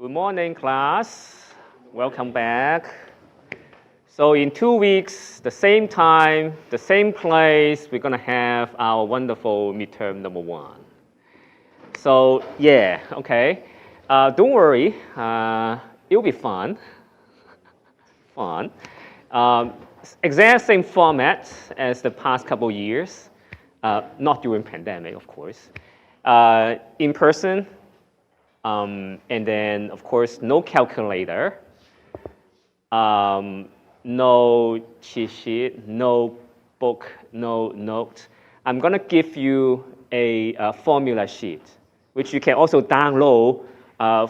Good morning, class. Welcome back. So in 2 weeks, the same time, the same place, we're going to have our wonderful midterm number 1. So yeah, okay. Don't worry. It'll be fun. Exact same format as the past couple years. Not during pandemic, of course. In person. And then, of course, no calculator, no cheat sheet, no book, no note. I'm going to give you a formula sheet, which you can also download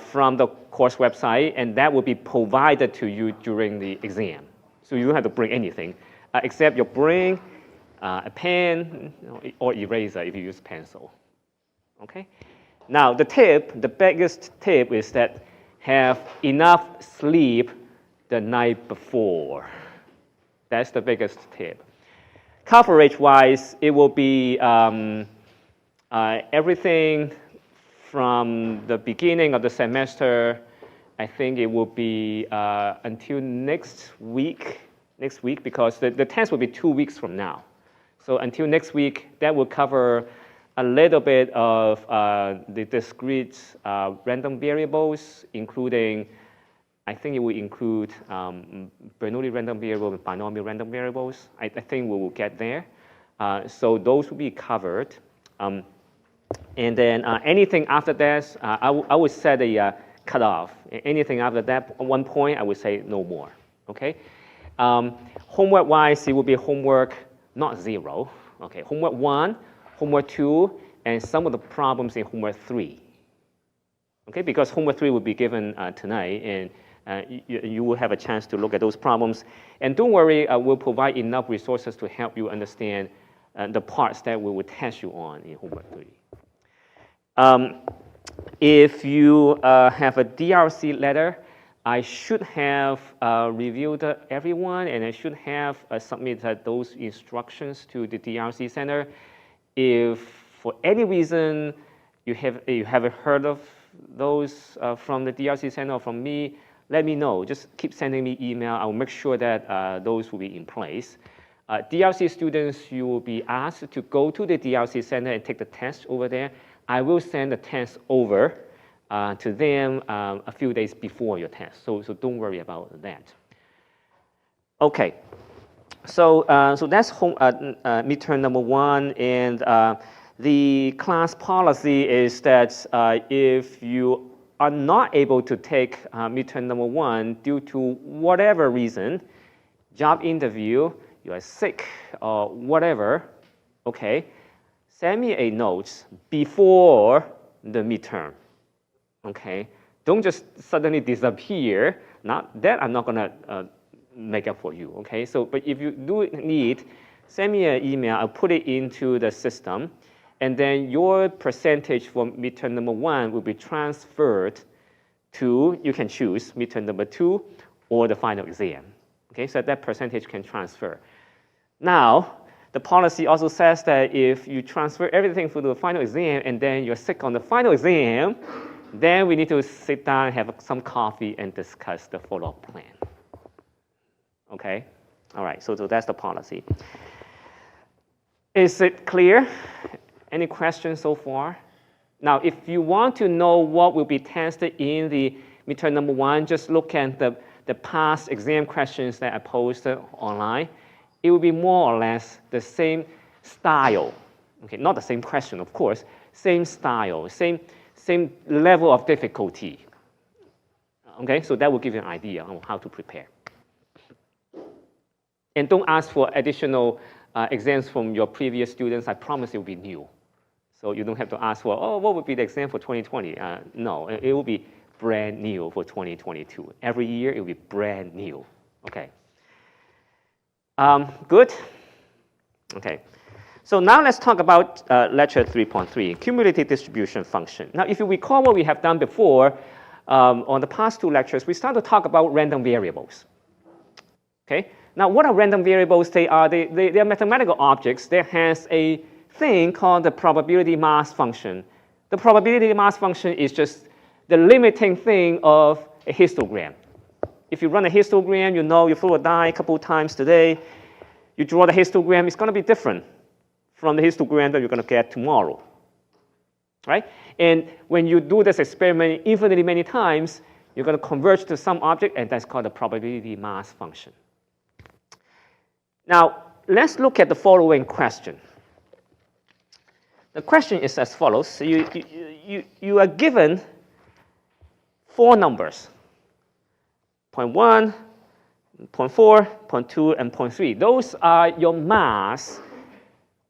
from the course website, and that will be provided to you during the exam. So you don't have to bring anything, except you bring a pen or eraser if you use pencil. Okay? Now, the biggest tip is that have enough sleep the night before. That's the biggest tip. Coverage-wise, it will be everything from the beginning of the semester. I think it will be until next week because the test will be 2 weeks from now. So until next week, that will cover a little bit of the discrete random variables, including, I think it will include Bernoulli random variable and binomial random variables. I think we will get there. So those will be covered. And then anything after that, I would set a cutoff. Anything after that, at one point, I would say no more. Okay? Homework-wise, it will be homework not 0. Okay, homework 1. Homework 2, and some of the problems in homework 3. Okay, because homework 3 will be given tonight, and you will have a chance to look at those problems. And don't worry, we'll provide enough resources to help you understand the parts that we will test you on in homework 3. If you have a DRC letter, I should have reviewed everyone, and I should have submitted those instructions to the DRC Center. If for any reason you haven't heard of those from the DRC Center or from me, let me know. Just keep sending me email. I will make sure that those will be in place. DRC students, you will be asked to go to the DRC Center and take the test over there. I will send the test over to them a few days before your test. So don't worry about that. Okay. So that's midterm number 1, and the class policy is that if you are not able to take midterm number 1 due to whatever reason, job interview, you are sick or whatever, okay, send me a note before the midterm, okay? Don't just suddenly disappear. That I'm not going to make up for you, okay? So, but if you do need, send me an email. I'll put it into the system, and then your percentage for midterm number 1 will be transferred to, you can choose midterm number 2 or the final exam, okay? So that percentage can transfer. Now, the policy also says that if you transfer everything for the final exam and then you're sick on the final exam, then we need to sit down and have some coffee and discuss the follow-up plan. Okay? All right, so that's the policy. Is it clear? Any questions so far? Now, if you want to know what will be tested in the midterm number 1, just look at the past exam questions that I posted online. It will be more or less the same style. Okay, not the same question, of course. Same style, same level of difficulty. Okay, so that will give you an idea on how to prepare. And don't ask for additional exams from your previous students. I promise it will be new. So you don't have to ask for, oh, what would be the exam for 2020? No, it will be brand new for 2022. Every year, it will be brand new. Okay. Good? Okay. So now let's talk about lecture 3.3, cumulative distribution function. Now, if you recall what we have done before, on the past 2 lectures, we started to talk about random variables. Okay? Now, what are random variables? They are mathematical objects that has a thing called the probability mass function. The probability mass function is just the limiting thing of a histogram. If you run a histogram, you know you throw a die a couple times today, you draw the histogram, it's going to be different from the histogram that you're going to get tomorrow, right? And when you do this experiment infinitely many times, you're going to converge to some object, and that's called the probability mass function. Now, let's look at the following question. The question is as follows. So you are given 4 numbers, 0.1, 0.4, 0.2, and 0.3. Those are your mass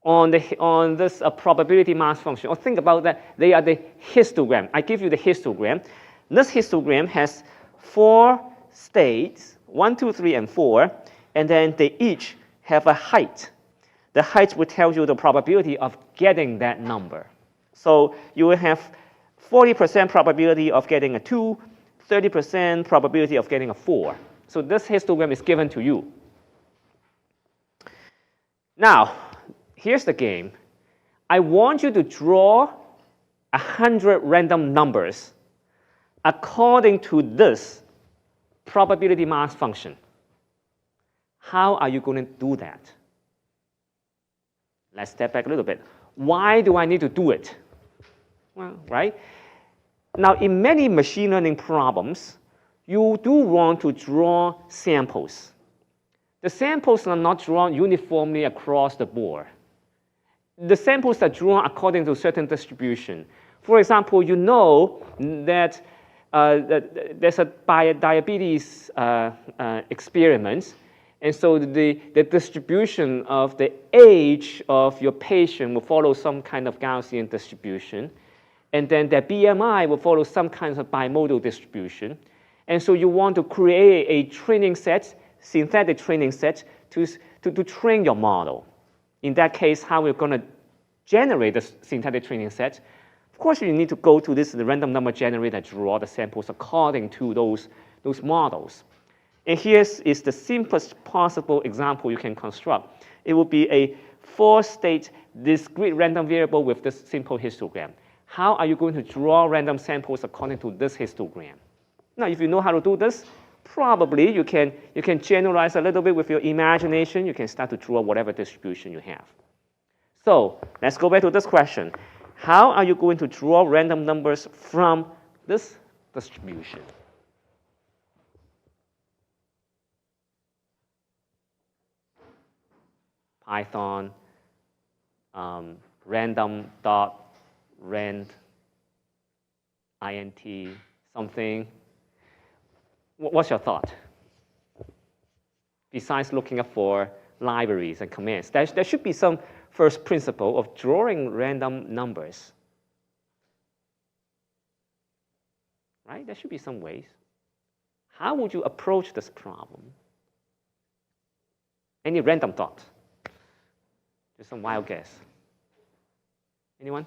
on this probability mass function. Or think about that, they are the histogram. I give you the histogram. This histogram has 4 states, 1, 2, 3, and 4, and then they each have a height. The height will tell you the probability of getting that number. So you will have 40% probability of getting a 2, 30% probability of getting a 4. So this histogram is given to you. Now, here's the game. I want you to draw 100 random numbers according to this probability mass function. How are you going to do that? Let's step back a little bit. Why do I need to do it? Well, right? Now, in many machine learning problems, you do want to draw samples. The samples are not drawn uniformly across the board. The samples are drawn according to certain distribution. For example, you know that there's a diabetes experiment, and so the distribution of the age of your patient will follow some kind of Gaussian distribution, and then their BMI will follow some kind of bimodal distribution. And so you want to create a training set, synthetic training set, to train your model. In that case, how we're going to generate the synthetic training set? Of course, you need to go to the random number generator, draw the samples according to those models. And here is the simplest possible example you can construct. It will be a 4-state discrete random variable with this simple histogram. How are you going to draw random samples according to this histogram? Now, if you know how to do this, probably you can generalize a little bit with your imagination. You can start to draw whatever distribution you have. So let's go back to this question. How are you going to draw random numbers from this distribution? Python, random dot rand int something. What's your thought? Besides looking up for libraries and commands, there should be some first principle of drawing random numbers. Right? There should be some ways. How would you approach this problem? Any random thought? Just some wild guess. Anyone?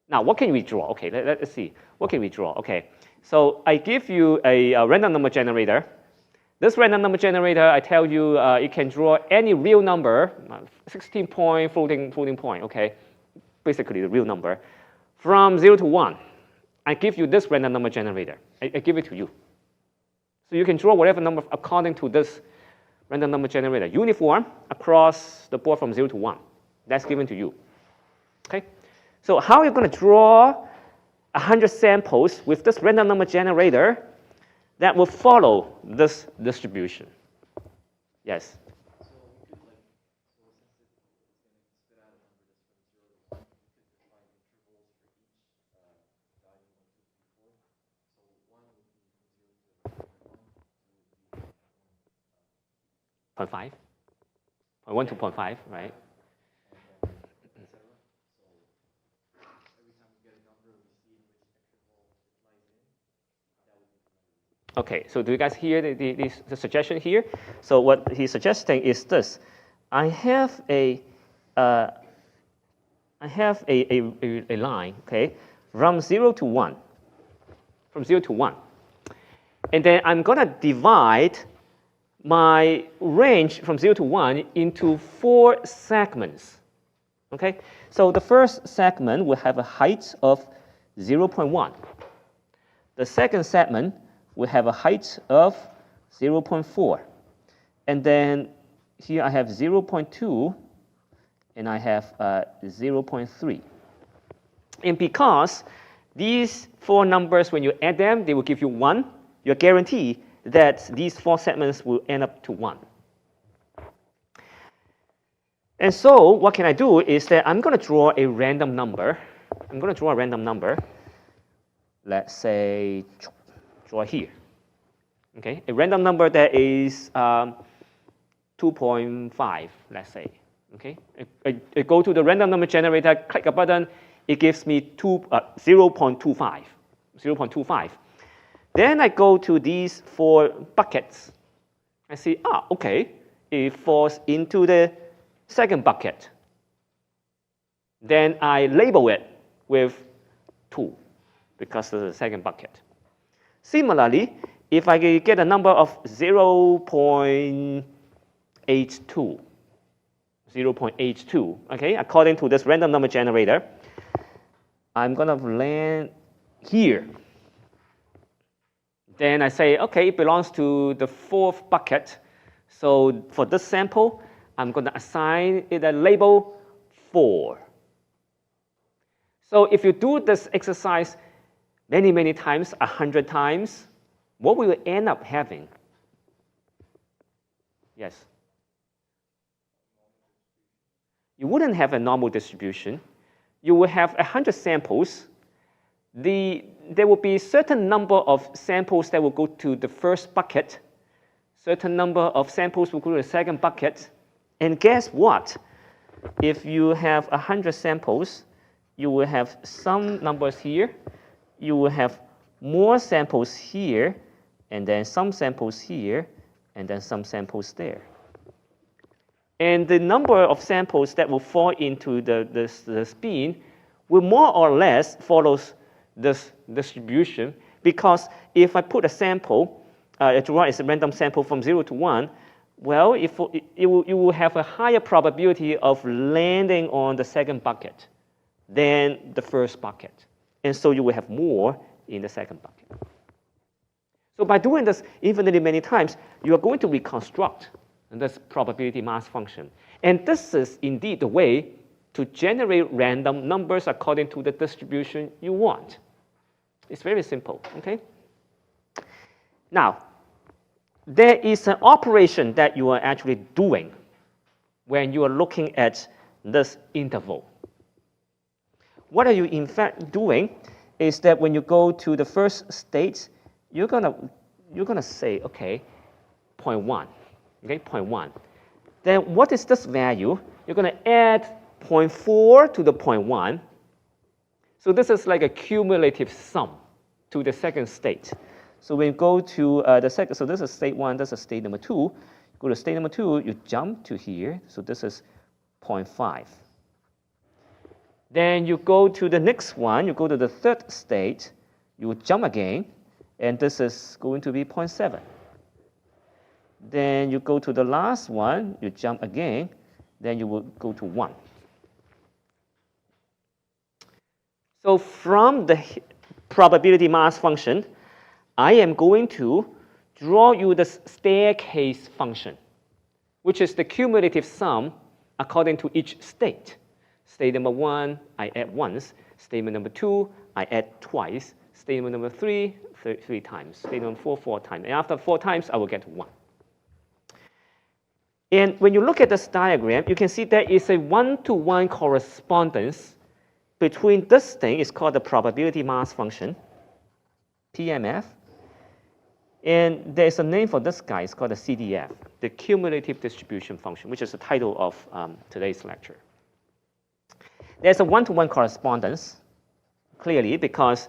Now, what can we draw? Okay, let's see. What can we draw? Okay, so I give you a random number generator. This random number generator, I tell you, it can draw any real number, 16-point floating point, okay? Basically the real number, from 0 to 1. I give you this random number generator. I give it to you. So you can draw whatever number according to this random number generator, uniform across the board from 0 to 1. That's given to you, okay? So how are you going to draw 100 samples with this random number generator that will follow this distribution? Yes? So 0.5? 0.1 to 0.5, right? Okay, so do you guys hear the suggestion here? So what he's suggesting is this. I have a line, okay, from 0 to 1. From 0 to 1. And then I'm going to divide my range from 0 to 1 into 4 segments. Okay? So the first segment will have a height of 0.1. The second segment will have a height of 0.4. And then here I have 0.2, and I have 0.3. And because these four numbers, when you add them, they will give you 1, you're guaranteed that these four segments will end up to 1. And so what can I do is that I'm going to draw a random number. I'm going to draw a random number. Let's say, draw here. Okay, a random number that is 2.5, let's say. Okay, I go to the random number generator, click a button, it gives me 0.25. 0.25. Then I go to these four buckets. I see, okay, it falls into the second bucket. Then I label it with 2 because of the second bucket. Similarly, if I get a number of 0.82, 0.82, okay, according to this random number generator, I'm going to land here. Then I say, okay, it belongs to the fourth bucket. So for this sample, I'm going to assign it a label 4. So if you do this exercise many, many times, 100 times, what will you end up having? Yes? You wouldn't have a normal distribution. You will have 100 samples. There will be a certain number of samples that will go to the first bucket. Certain number of samples will go to the second bucket. And guess what? If you have 100 samples, you will have some numbers here. You will have more samples here, and then some samples here, and then some samples there. And the number of samples that will fall into the spin will more or less follow this distribution, because if I put a sample, draw as a random sample from 0 to 1, well, you will have a higher probability of landing on the second bucket than the first bucket. And so you will have more in the second bucket. So by doing this infinitely many times, you are going to reconstruct this probability mass function. And this is indeed the way to generate random numbers according to the distribution you want. It's very simple, okay? Now, there is an operation that you are actually doing when you are looking at this interval. What are you in fact doing is that when you go to the first state, you're gonna say, okay, 0.1, okay, 0.1. Then what is this value? You're gonna add 0.4 to the 0.1. So this is like a cumulative sum to the second state. So when you go to the second, so this is state 1, this is state number 2. Go to state number 2, you jump to here. So this is 0.5. Then you go to the next one, you go to the third state, you jump again, and this is going to be 0.7. Then you go to the last one, you jump again, then you will go to 1. So from the probability mass function, I am going to draw you the staircase function, which is the cumulative sum according to each state. State number 1, I add once. Statement number 2, I add twice. Statement number 3, 3 times. Statement number 4, 4 times. And after 4 times, I will get 1. And when you look at this diagram, you can see there is a one-to-one correspondence between this thing, it's called the probability mass function, PMF, and there's a name for this guy, it's called the CDF, the cumulative distribution function, which is the title of today's lecture. There's a one-to-one correspondence, clearly, because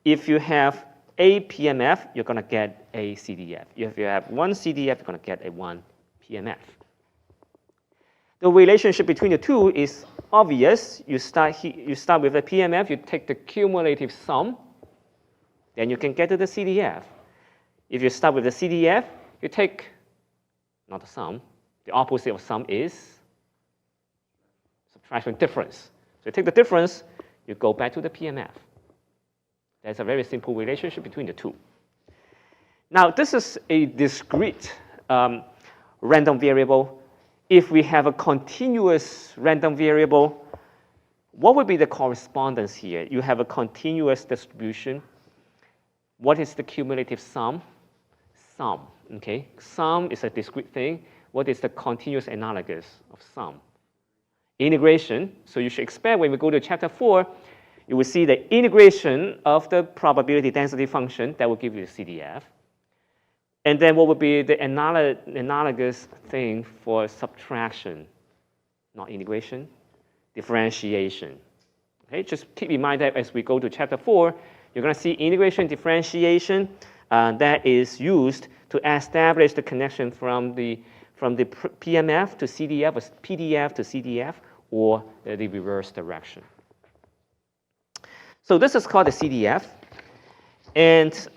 if you have a PMF, you're going to get a CDF. If you have one CDF, you're going to get a one PMF. The relationship between the two is obvious. You start with a PMF, you take the cumulative sum, then you can get to the CDF. If you start with the CDF, you take, not the sum, the opposite of sum is subtraction difference. So you take the difference, you go back to the PMF. There's a very simple relationship between the two. Now, this is a discrete random variable. If we have a continuous random variable, what would be the correspondence here? You have a continuous distribution. What is the cumulative sum? Sum, okay? Sum is a discrete thing. What is the continuous analogous of sum? Integration. So you should expect when we go to chapter 4, you will see the integration of the probability density function that will give you the CDF. And then what would be the analogous thing for subtraction? Not integration, differentiation. Okay, just keep in mind that as we go to chapter 4, you're going to see integration, differentiation that is used to establish the connection from the PMF to CDF, or PDF to CDF, or the reverse direction. So this is called the CDF. And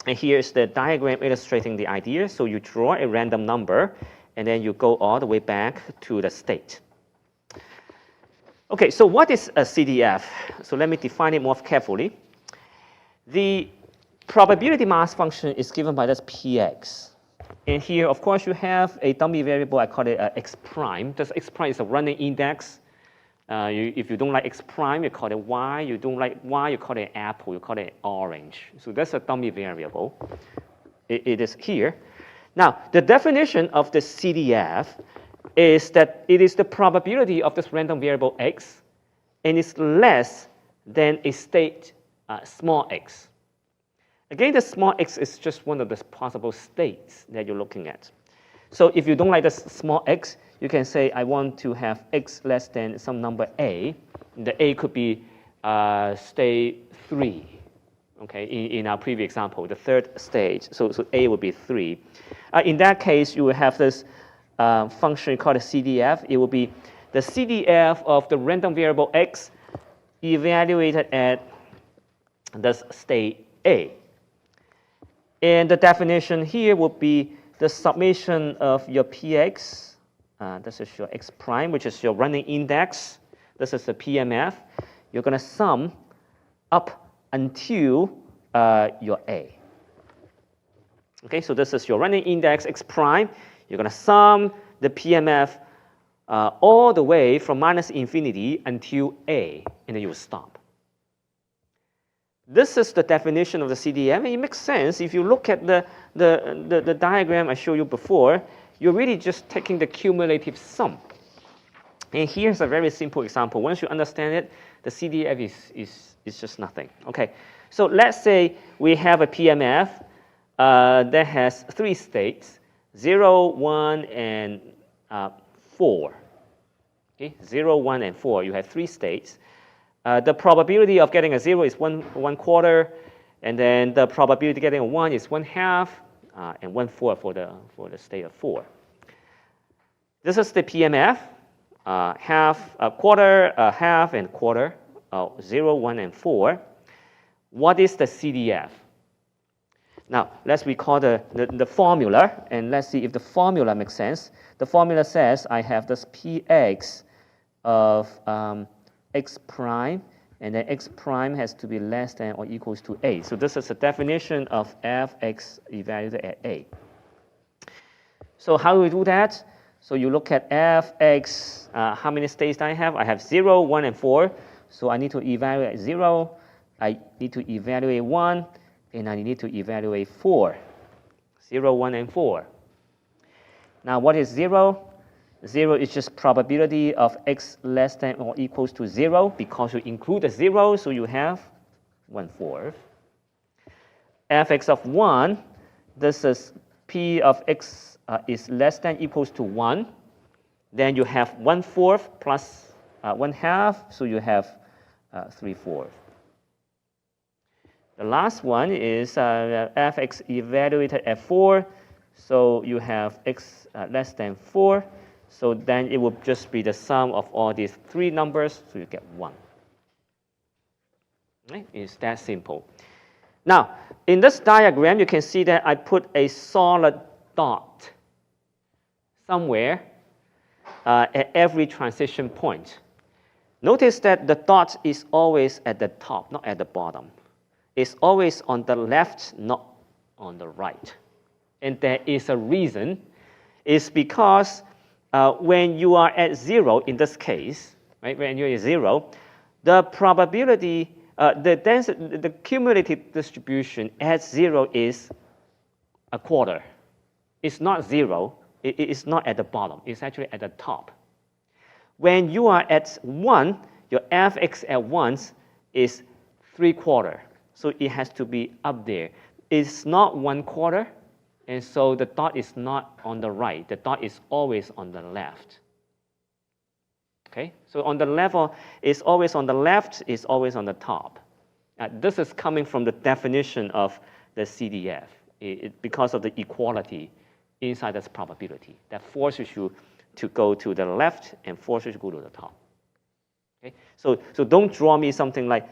and here's the diagram illustrating the idea. So you draw a random number, and then you go all the way back to the state. Okay, so what is a CDF? So let me define it more carefully. The probability mass function is given by this px. And here, of course, you have a dummy variable. I call it x prime. This x prime is a running index. If you don't like x prime, you call it y. You don't like y, you call it apple. You call it orange. So that's a dummy variable. It is here. Now, the definition of the CDF is that it is the probability of this random variable x, and it's less than a state small x. Again, the small x is just one of the possible states that you're looking at. So if you don't like this small x, you can say, I want to have x less than some number a. The a could be state 3, okay, in our previous example, the third stage. So a would be 3. In that case, you will have this function called a CDF. It will be the CDF of the random variable x evaluated at this state a. And the definition here would be the summation of your px. This is your x prime, which is your running index. This is the PMF. You're going to sum up until your a. Okay, so this is your running index x prime. You're going to sum the PMF all the way from minus infinity until a, and then you will stop. This is the definition of the CDF, and it makes sense. If you look at the diagram I showed you before, you're really just taking the cumulative sum. And here's a very simple example. Once you understand it, the CDF is just nothing. Okay, so let's say we have a PMF that has 3 states, 0, 1, and 4. Okay, 0, 1, and 4. You have 3 states. The probability of getting a 0 is 1/4, and then the probability of getting a 1 is 1/2, and 1/4 for the state of 4. This is the PMF, half, a quarter, a half, and quarter, 0, 1, and 4. What is the CDF? Now, let's recall the formula, and let's see if the formula makes sense. The formula says I have this Px of x prime, and then x prime has to be less than or equals to a. So this is the definition of fx evaluated at a. So how do we do that? So you look at fx, how many states do I have? I have 0, 1, and 4. So I need to evaluate 0, I need to evaluate 1, and I need to evaluate 4. 0, 1, and 4. Now what is 0? 0 is just probability of x less than or equals to 0, because you include the 0, so you have 1/4. Fx of 1, this is p of x is less than equals to 1. Then you have 1/4 plus 1/2, so you have 3/4. The last one is fx evaluated at 4, so you have x less than 4. So then it will just be the sum of all these 3 numbers, so you get 1. Right? It's that simple. Now, in this diagram, you can see that I put a solid dot somewhere at every transition point. Notice that the dot is always at the top, not at the bottom. It's always on the left, not on the right. And there is a reason. It's because when you are at 0, in this case, right, when you're at 0, the probability, the cumulative distribution at 0 is a quarter. It's not 0. It's not at the bottom. It's actually at the top. When you are at 1, your fx at 1 is 3/4. So it has to be up there. It's not 1/4, and so the dot is not on the right. The dot is always on the left. Okay, so on the level, it's always on the left, it's always on the top. This is coming from the definition of the CDF because of the equality inside this probability that forces you to go to the left and forces you to go to the top. Okay, so don't draw me something like,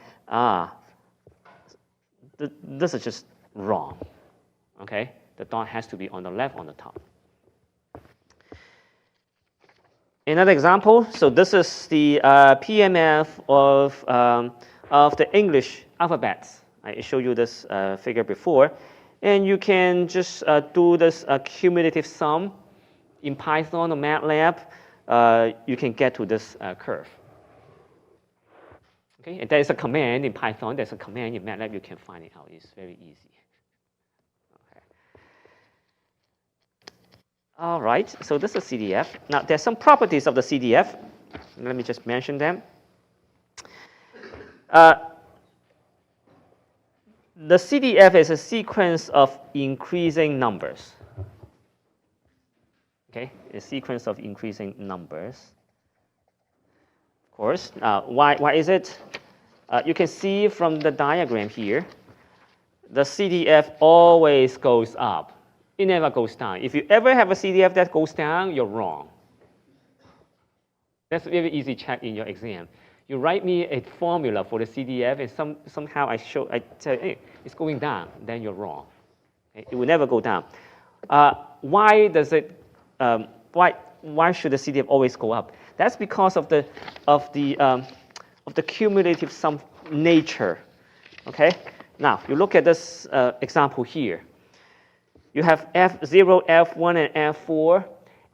this is just wrong. Okay, the dot has to be on the left, on the top. Another example, so this is the PMF of the English alphabets. I showed you this figure before. And you can just do this cumulative sum in Python or MATLAB. You can get to this curve. Okay, and there is a command in Python, there's a command in MATLAB, you can find it out. It's very easy. Okay. All right, so this is CDF. Now, there's some properties of the CDF. Let me just mention them. The CDF is a sequence of increasing numbers. Okay, a sequence of increasing numbers. Of course, why is it? You can see from the diagram here, the CDF always goes up. It never goes down. If you ever have a CDF that goes down, you're wrong. That's a very easy check in your exam. You write me a formula for the CDF, and somehow I tell you, hey, it's going down, then you're wrong. Okay? It will never go down. Why does it? Why should the CDF always go up? That's because of the cumulative sum nature. Okay. Now you look at this example here. You have F0, F1, and F4.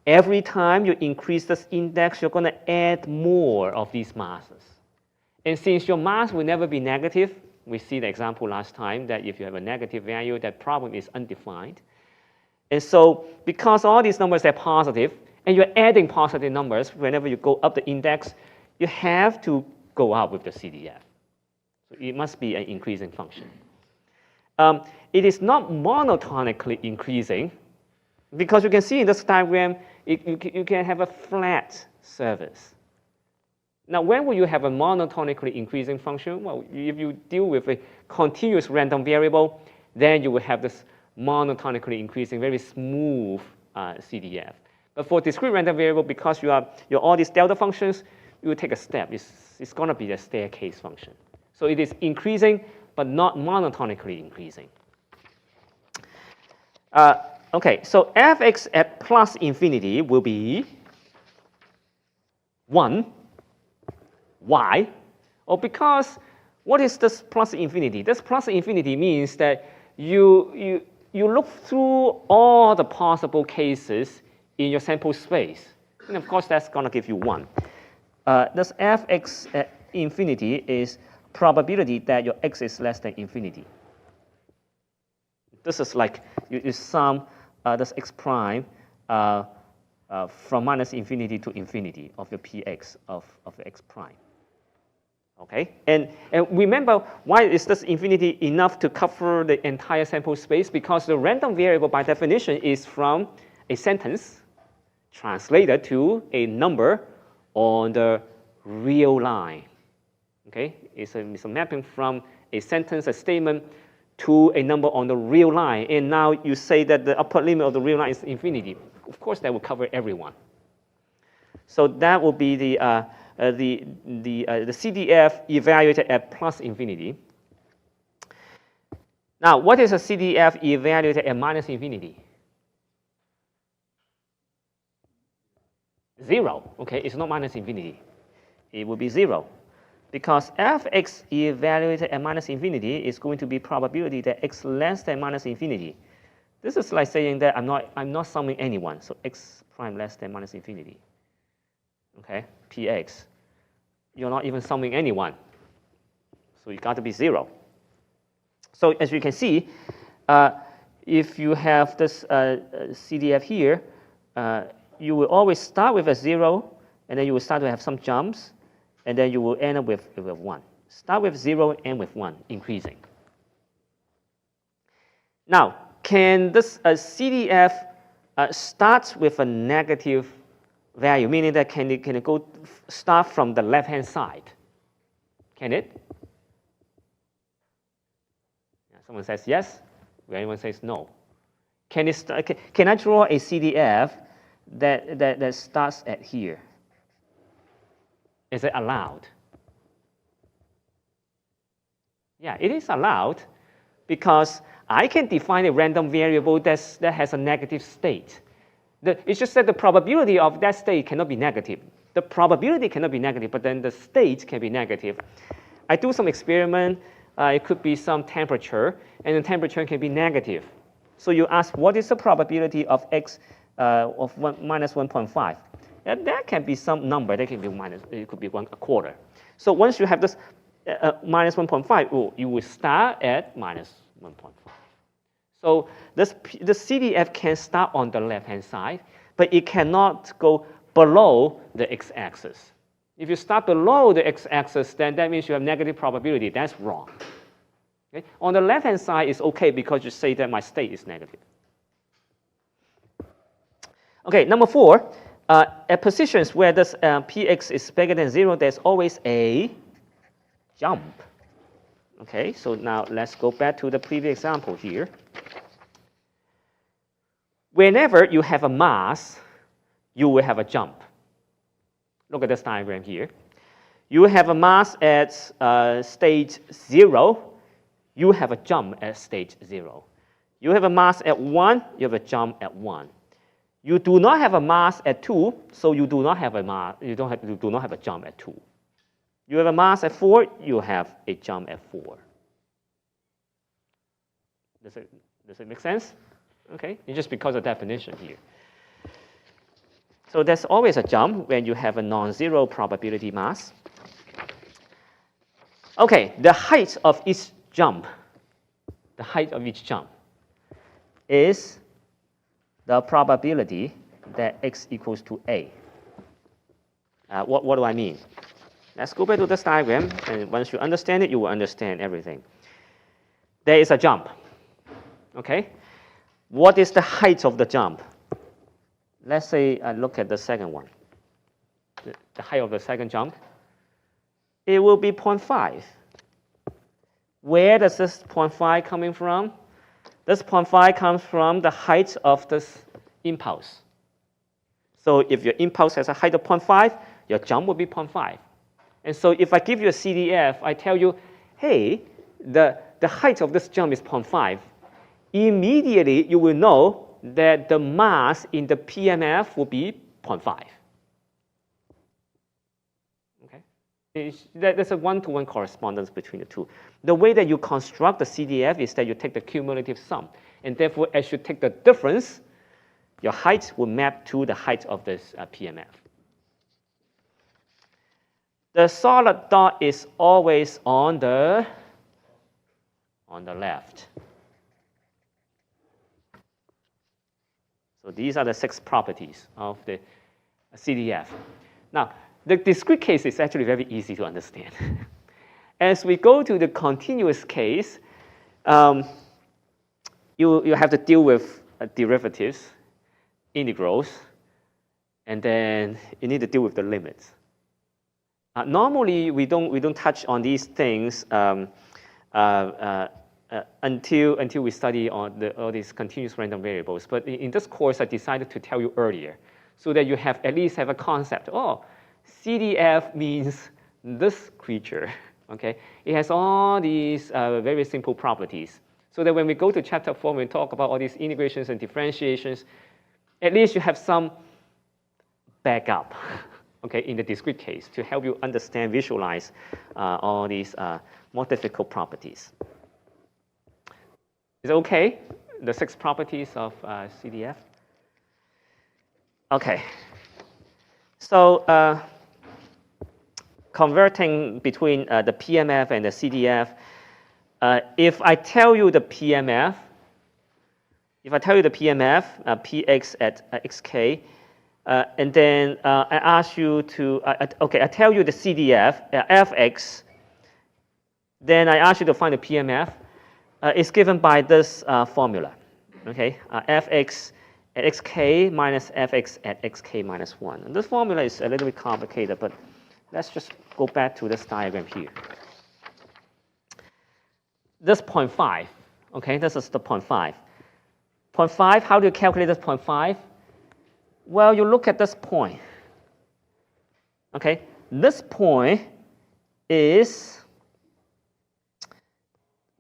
Every time you increase this index, you're going to add more of these masses. And since your mass will never be negative, we see the example last time that if you have a negative value, that problem is undefined. And so because all these numbers are positive, and you're adding positive numbers whenever you go up the index, you have to go up with the CDF. So it must be an increasing function. It is not monotonically increasing, because you can see in this diagram, you can have a flat surface. Now, when will you have a monotonically increasing function? Well, if you deal with a continuous random variable, then you will have this monotonically increasing, very smooth CDF. But for discrete random variable, because you are all these delta functions, you will take a step. It's going to be a staircase function. So it is increasing, but not monotonically increasing. Okay, so fx at plus infinity will be 1. Why? Or because what is this plus infinity? This plus infinity means that you look through all the possible cases in your sample space. And of course, that's going to give you 1. This fx at infinity is probability that your x is less than infinity. This is like you sum this x prime from minus infinity to infinity of your px of x prime. Okay, and remember, why is this infinity enough to cover the entire sample space? Because the random variable by definition is from a sentence translated to a number on the real line. Okay, it's a mapping from a sentence, a statement, to a number on the real line. And now you say that the upper limit of the real line is infinity. Of course, that will cover everyone. So that will be the CDF evaluated at plus infinity. Now, what is a CDF evaluated at minus infinity? 0. Okay, it's not minus infinity. it will be 0. Because fx evaluated at minus infinity is going to be probability that x less than minus infinity. This is like saying that I'm not summing anyone, so x prime less than minus infinity. Okay, px. You're not even summing anyone, so you got to be 0. So as you can see, if you have this CDF here, you will always start with a 0, and then you will start to have some jumps, and then you will end up with 1. Start with 0, end with 1, increasing. Now, can this CDF start with a negative value, meaning that can it go start from the left-hand side? Can it? Someone says yes. Anyone says no. Can I draw a CDF that starts at here? Is it allowed? Yeah, it is allowed because I can define a random variable that has a negative state. It's just that the probability of that state cannot be negative. The probability cannot be negative, but then the state can be negative. I do some experiment. It could be some temperature, and the temperature can be negative. So you ask, what is the probability of x of minus 1.5? And that can be some number. That can be it could be 1/4. So once you have this minus 1.5, you will start at minus 1.5. So the CDF can start on the left-hand side, but it cannot go below the x-axis. If you start below the x-axis, then that means you have negative probability. That's wrong. Okay? On the left-hand side, it's okay because you say that my state is negative. Okay, number 4, at positions where this px is bigger than 0, there's always a jump. Okay, so now let's go back to the previous example here. Whenever you have a mass, you will have a jump. Look at this diagram here. You have a mass at stage 0, you have a jump at stage 0. You have a mass at 1, you have a jump at 1. You do not have a mass at 2, so you do not have a jump at 2. You have a mass at 4, you have a jump at 4. Does it make sense? Okay, it's just because of definition here. So there's always a jump when you have a non-zero probability mass. Okay, the height of each jump, is the probability that x equals to a. What do I mean? Let's go back to this diagram, and once you understand it, you will understand everything. There is a jump. Okay, what is the height of the jump? Let's say I look at the second one. The height of the second jump, it will be 0.5. Where does this 0.5 coming from? This 0.5 comes from the height of this impulse. So if your impulse has a height of 0.5, your jump will be 0.5. And so if I give you a CDF, I tell you, hey, the height of this jump is 0.5. Immediately, you will know that the mass in the PMF will be 0.5. Okay? There's a one-to-one correspondence between the two. The way that you construct the CDF is that you take the cumulative sum. And therefore, as you take the difference, your height will map to the height of this PMF. The solid dot is always on the left. So these are the 6 properties of the CDF. Now, the discrete case is actually very easy to understand. As we go to the continuous case, you have to deal with derivatives, integrals, and then you need to deal with the limits. Normally, we don't touch on these things until we study on all these continuous random variables. But in this course, I decided to tell you earlier so that you at least have a concept. Oh, CDF means this creature. Okay, it has all these very simple properties. So that when we go to chapter 4, when we talk about all these integrations and differentiations, at least you have some backup. okay, in the discrete case to help you understand, visualize all these more difficult properties. Is it okay? The 6 properties of CDF? Okay. So converting between the PMF and the CDF, if I tell you the PMF, Px at xk, and then I ask you to, okay, I tell you the CDF, fx, then I ask you to find the PMF. It's given by this formula, okay? Fx at xk minus fx at xk minus 1. And this formula is a little bit complicated, but let's just go back to this diagram here. This 0.5, okay, this is the 0.5. 0.5, how do you calculate this 0.5? Well, you look at this point, okay? This point is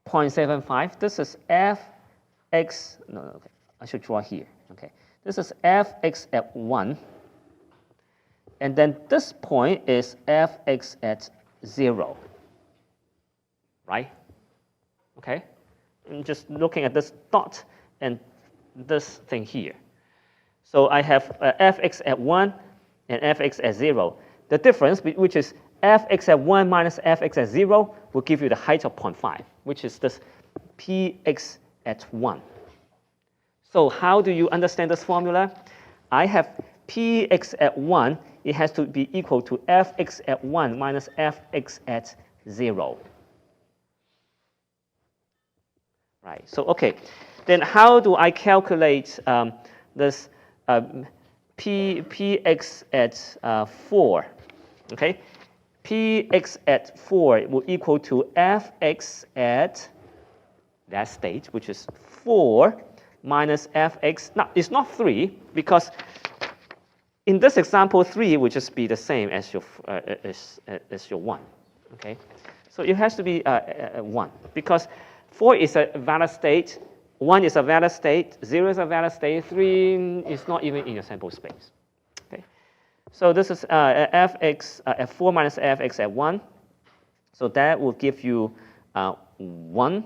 0.75. This is fx, no, okay, I should draw here, okay? This is fx at 1. And then this point is fx at 0, right? Okay? I'm just looking at this dot and this thing here. So I have fx at 1 and fx at 0. The difference, which is fx at 1 minus fx at 0, will give you the height of 0.5, which is this px at 1. So how do you understand this formula? I have px at 1. It has to be equal to fx at 1 minus fx at 0. Right, so okay. Then how do I calculate this px at 4? Okay, px at 4 will equal to fx at that state, which is 4 minus fx. Now, it's not 3, because in this example, 3 will just be the same as your, as your 1. Okay, so it has to be 1, because 4 is a valid state, 1 is a valid state, 0 is a valid state, 3 is not even in your sample space. Okay, so this is fx at 4 minus fx at 1. So that will give you 1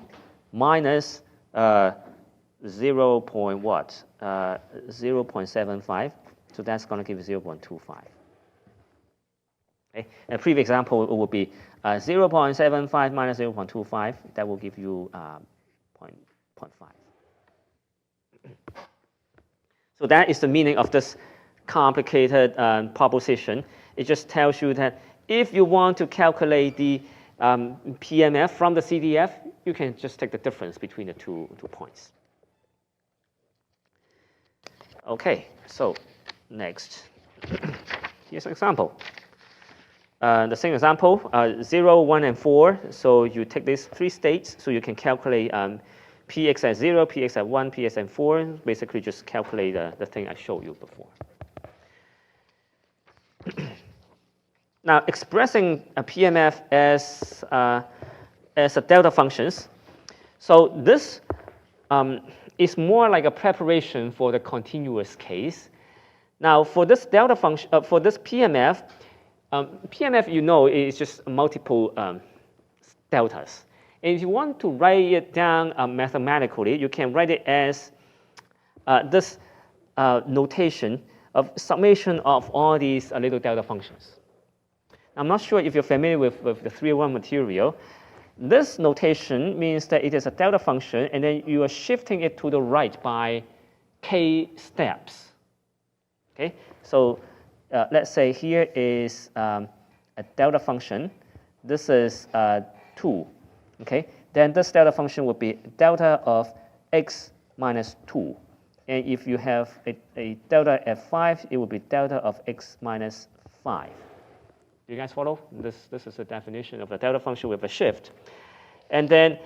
minus 0. What? 0.75. So that's going to give you 0.25. Okay. A previous example would be 0.75 minus 0.25. That will give you 0.5. So that is the meaning of this complicated proposition. It just tells you that if you want to calculate the PMF from the CDF, you can just take the difference between the two points. Okay, so next, here's an example. The same example, 0, 1, and 4. So you take these 3 states, so you can calculate px at 0, px at 1, px at 4. Basically, just calculate the thing I showed you before. Now, expressing a PMF as a delta functions. So this is more like a preparation for the continuous case. Now, for this delta function, for this PMF, PMF, you know, is just multiple deltas. And if you want to write it down mathematically, you can write it as this notation of summation of all these little delta functions. I'm not sure if you're familiar with the 301 material. This notation means that it is a delta function, and then you are shifting it to the right by k steps. Okay, so let's say here is a delta function. This is 2. Okay, then this delta function would be delta of x minus 2. And if you have a delta at 5, it would be delta of x minus 5. Do you guys follow? This is the definition of a delta function with a shift. And then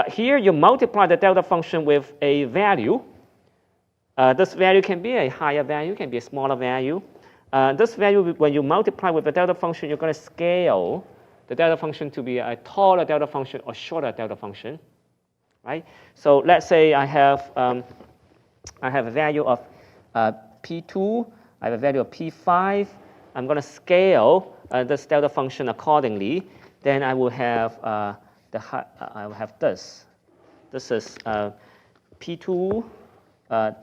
here you multiply the delta function with a value. This value can be a higher value, can be a smaller value. This value, when you multiply with the delta function, you're going to scale the delta function to be a taller delta function or shorter delta function, right? So let's say I have a value of P2, I have a value of P5, I'm going to scale this delta function accordingly. Then I will have I will have this. This is P2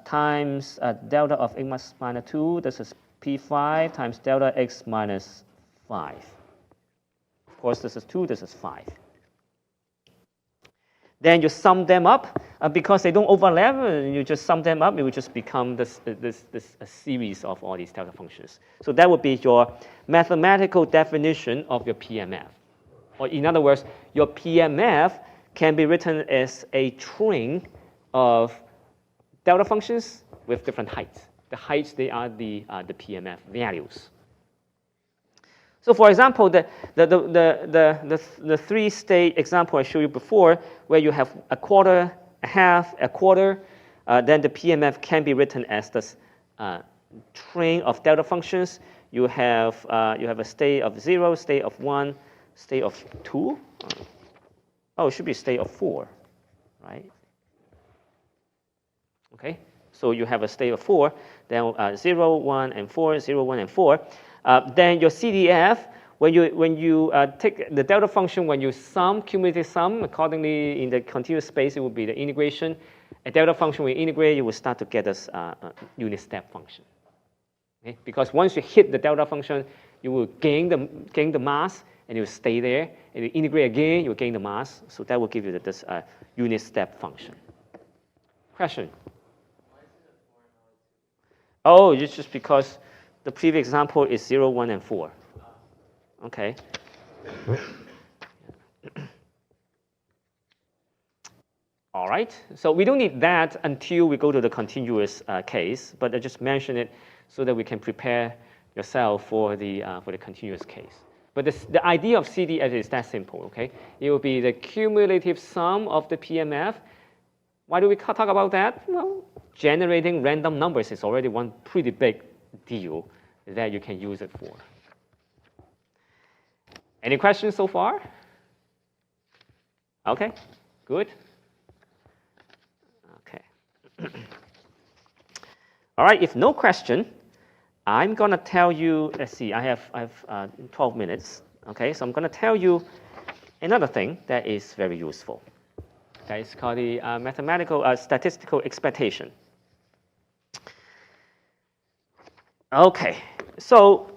times delta of x minus 2. This is P5 times delta x minus 5. Of course, this is 2, this is 5. Then you sum them up. Because they don't overlap, you just sum them up, it will just become this a series of all these delta functions. So that would be your mathematical definition of your PMF. Or in other words, your PMF can be written as a string of delta functions with different heights. The heights, they are the PMF values. So for example, the three-state example I showed you before, where you have a quarter, a half, a quarter, then the PMF can be written as this string of delta functions. You have a state of 0, state of 1, state of 2. Oh, it should be state of 4, right? Okay, so you have a state of 4, then 0, 1, and 4, 0, 1, and 4. Then your CDF, when you take the delta function, when you sum, cumulative sum, accordingly in the continuous space, it will be the integration. A delta function, when you integrate, you will start to get this unit step function. Okay? Because once you hit the delta function, you will gain the mass, and it will stay there. And you integrate again, you will gain the mass. So that will give you this unit step function. Question? Oh, it's just because the previous example is 0, 1, and 4. Okay. All right. So we don't need that until we go to the continuous case, but I just mention it so that we can prepare yourself for the continuous case. But the idea of CDF is that simple. Okay. It will be the cumulative sum of the PMF. Why do we talk about that? Well, generating random numbers is already one pretty big deal that you can use it for. Any questions so far? Okay, good. Okay. All right, if no question, I'm going to tell you, let's see, I have 12 minutes. Okay, so I'm going to tell you another thing that is very useful. Okay, it's called the mathematical statistical expectation. Okay, so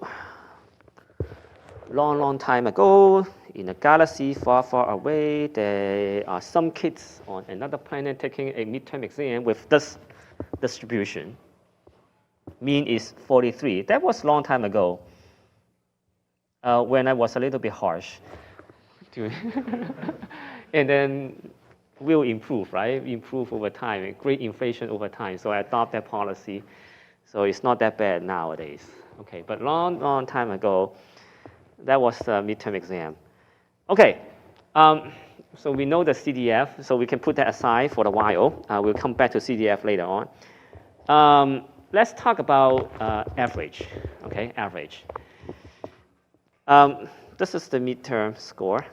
long time ago, in a galaxy far, far away, there are some kids on another planet taking a midterm exam with this distribution. Mean is 43. That was a long time ago, when I was a little bit harsh. And then will improve, right? Improve over time, great inflation over time. So I adopt that policy. So it's not that bad nowadays. Okay, but long time ago, that was the midterm exam. Okay, so we know the CDF, so we can put that aside for a while. We'll come back to CDF later on. Let's talk about average. Okay, average. This is the midterm score.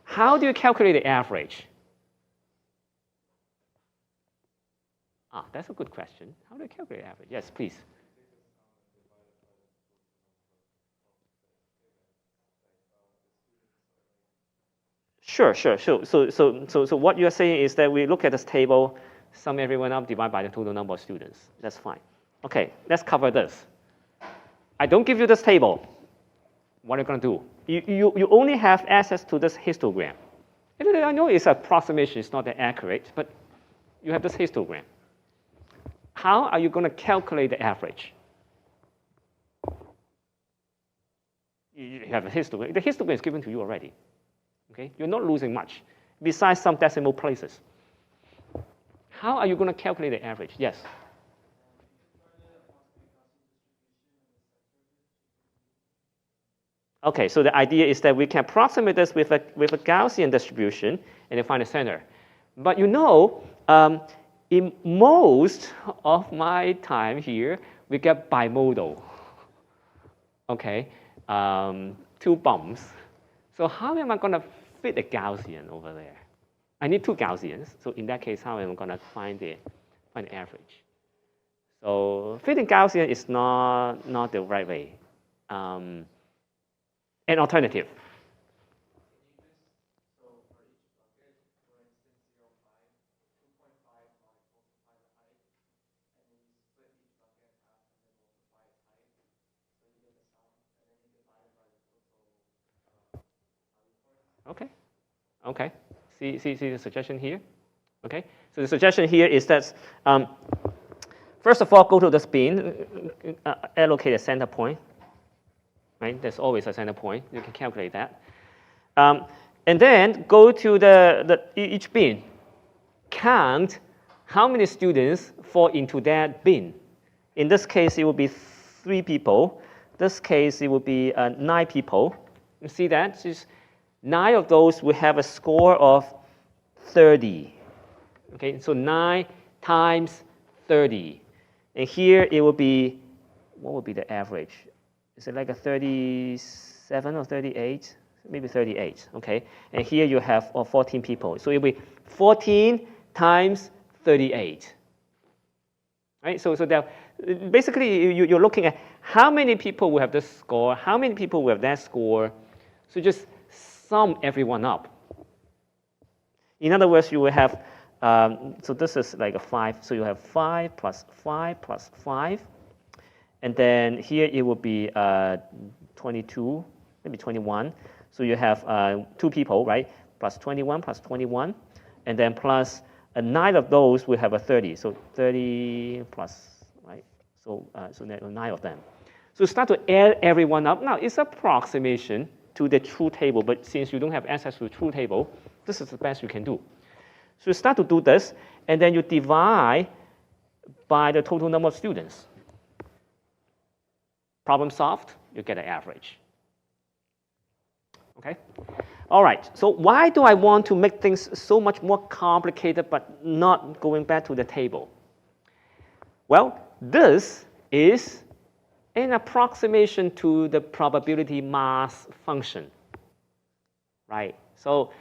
How do you calculate the average? That's a good question. How do you calculate average? Yes, please. Sure. So what you're saying is that we look at this table, sum everyone up, divide by the total number of students. That's fine. Okay, let's cover this. I don't give you this table. What are you going to do? You only have access to this histogram. I know it's an approximation, it's not that accurate, but you have this histogram. How are you going to calculate the average? You have a histogram. The histogram is given to you already. Okay? You're not losing much, besides some decimal places. How are you going to calculate the average? Yes? Okay, so the idea is that we can approximate this with a Gaussian distribution and then find the center. But you know, in most of my time here, we get bimodal. Okay, 2 bumps. So how am I going to fit a Gaussian over there? I need 2 Gaussians. So in that case, how am I going to find the average? So fitting Gaussian is not the right way. an alternative. Okay, okay. See the suggestion here? Okay, so the suggestion here is that first of all, go to this bin, allocate a center point. Right? There's always a center point. You can calculate that. And then go to each bin. Count how many students fall into that bin. In this case, it will be 3 people. This case, it will be 9 people. You see that? Just 9 of those will have a score of 30. Okay, so 9 times 30. And here it will be, what would be the average? Is it like a 37 or 38? Maybe 38, okay? And here you have 14 people. So it will be 14 times 38. Right? So that basically you're looking at how many people will have this score, how many people will have that score. So just sum everyone up. In other words, you will have, so this is like a 5. So you have 5 plus 5 plus 5. And then here it will be 22, maybe 21. So you have 2 people, right? Plus 21 plus 21. And then plus 9 of those will have a 30. So 30 plus, right? So there are 9 of them. So start to add everyone up. Now, it's approximation to the true table, but since you don't have access to the true table, this is the best you can do. So you start to do this, and then you divide by the total number of students. Problem solved, you get an average. Okay? All right, so why do I want to make things so much more complicated but not going back to the table? Well, this is an approximation to the probability mass function, right? So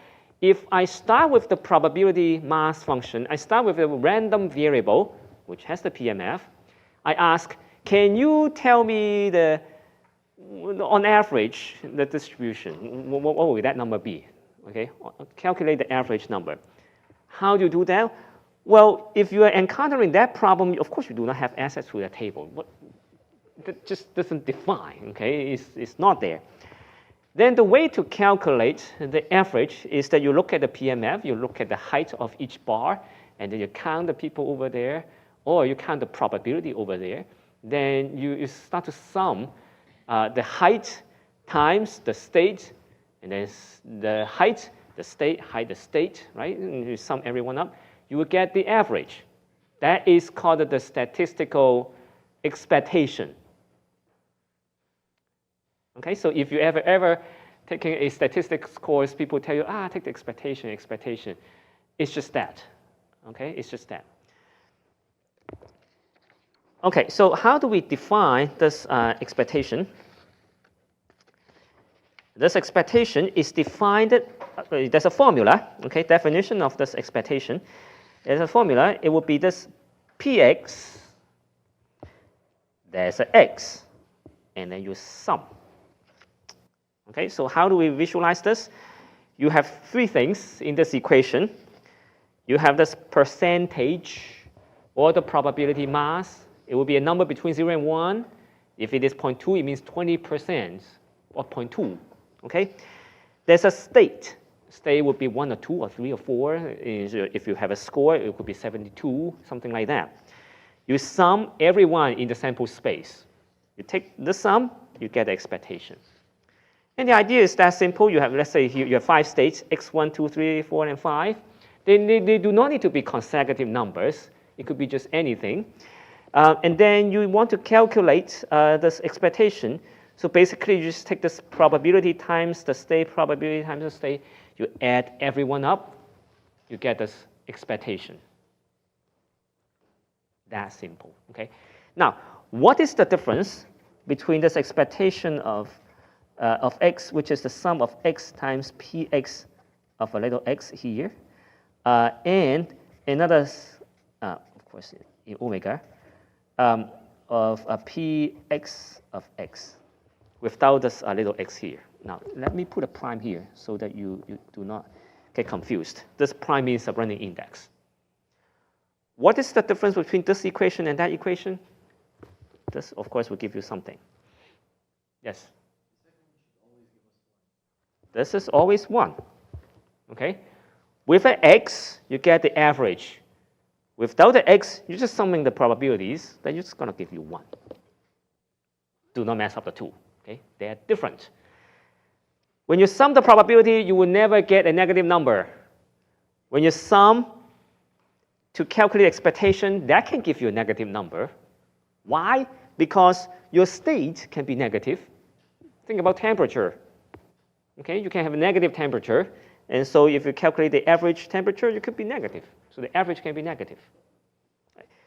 if I start with the probability mass function, I start with a random variable, which has the PMF. I ask, can you tell me on average, the distribution? What will that number be? Okay, calculate the average number. How do you do that? Well, if you are encountering that problem, of course you do not have access to the table. That just doesn't define, okay? It's not there. Then the way to calculate the average is that you look at the PMF, you look at the height of each bar, and then you count the people over there, or you count the probability over there. Then you start to sum the height times the state, and then the height, the state, right? And you sum everyone up, you will get the average. That is called the statistical expectation. Okay, so if you ever taking a statistics course, people tell you, take the expectation. It's just that. Okay, it's just that. Okay, so how do we define this expectation? This expectation is defined, there's a formula, okay, definition of this expectation. There's a formula, it would be this px, there's an x, and then you sum. Okay, so how do we visualize this? You have 3 things in this equation. You have this percentage, or the probability mass. It will be a number between 0 and 1. If it is 0.2, it means 20% or 0.2. Okay? There's a state. State would be 1 or 2 or 3 or 4. If you have a score, it could be 72, something like that. You sum everyone in the sample space. You take the sum, you get the expectation. And the idea is that simple. You have, let's say, you have 5 states, x1, 2, 3, 4, and 5. They do not need to be consecutive numbers. It could be just anything. And then you want to calculate this expectation. So basically, you just take this probability times the state, probability times the state. You add everyone up. You get this expectation. That simple. Okay. Now, what is the difference between this expectation of x, which is the sum of x times px of a little x here, and another, of course, in omega, of a px of x. without this little x here. Now, let me put a prime here so that you do not get confused. This prime means a running index. What is the difference between this equation and that equation? This, of course, will give you something. Yes? This is always 1. Okay? With an x, you get the average. Without the x, you're just summing the probabilities, then you're just going to give you 1. Do not mess up the two. Okay? They are different. When you sum the probability, you will never get a negative number. When you sum to calculate expectation, that can give you a negative number. Why? Because your state can be negative. Think about temperature. Okay? You can have a negative temperature, and so if you calculate the average temperature, you could be negative. So the average can be negative.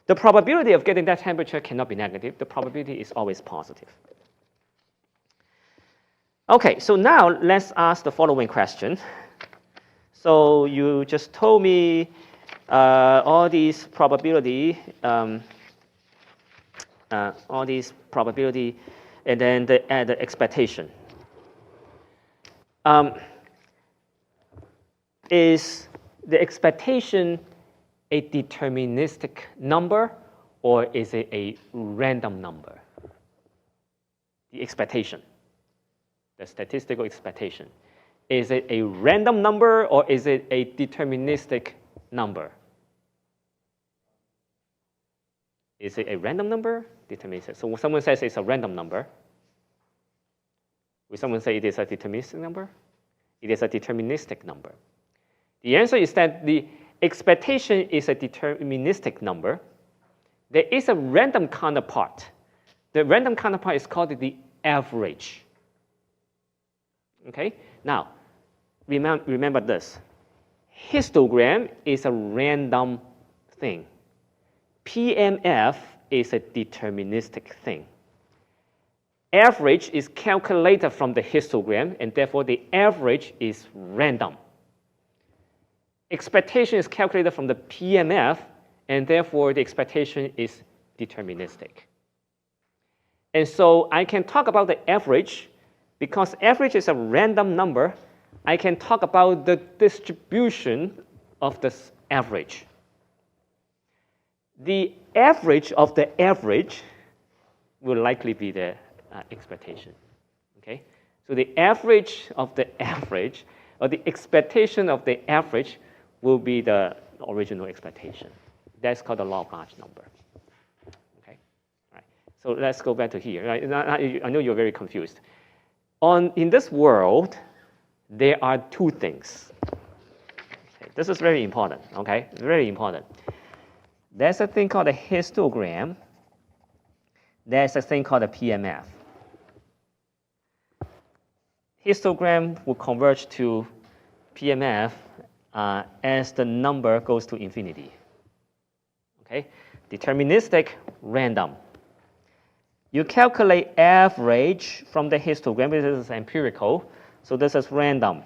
The probability of getting that temperature cannot be negative. The probability is always positive. Okay, so now let's ask the following question. So you just told me all these probability, and then the expectation. Is the expectation a deterministic number, or is it a random number? The expectation, the statistical expectation. Is it a random number, or is it a deterministic number? Is it a random number? Deterministic. So when someone says it's a random number, will someone say it is a deterministic number? It is a deterministic number. The answer is that the expectation is a deterministic number. There is a random counterpart. The random counterpart is called the average. Okay? Now, remember this. Histogram is a random thing. PMF is a deterministic thing. Average is calculated from the histogram, and therefore the average is random. Expectation is calculated from the PMF, and therefore the expectation is deterministic. And so I can talk about the average. Because average is a random number, I can talk about the distribution of this average. The average of the average will likely be the expectation. Okay? So the average of the average, or the expectation of the average, will be the original expectation. That's called the law of large number. Okay? All right. So let's go back to here. Right? I know you're very confused. In this world, there are two things. Okay, this is very important, okay? Very important. There's a thing called a histogram. There's a thing called a PMF. Histogram will converge to PMF as the number goes to infinity. Okay? Deterministic, random. You calculate average from the histogram. This is empirical, so this is random.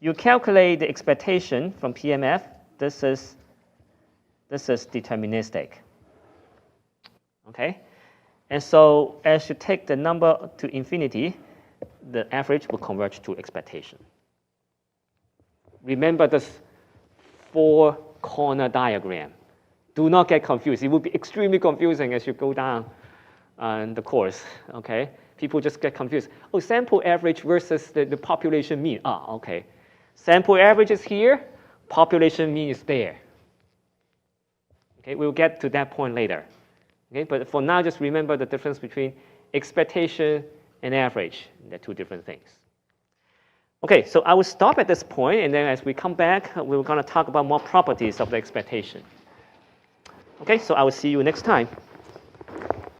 You calculate the expectation from PMF. This is deterministic. Okay? And so as you take the number to infinity, the average will converge to expectation. Remember this four-corner diagram. Do not get confused. It will be extremely confusing as you go down the course, okay? People just get confused. Oh, sample average versus the population mean. Okay. Sample average is here, population mean is there. Okay, we'll get to that point later. Okay, but for now, just remember the difference between expectation and average. They're two different things. Okay, so I will stop at this point, and then as we come back, we're going to talk about more properties of the expectation. Okay, so I will see you next time.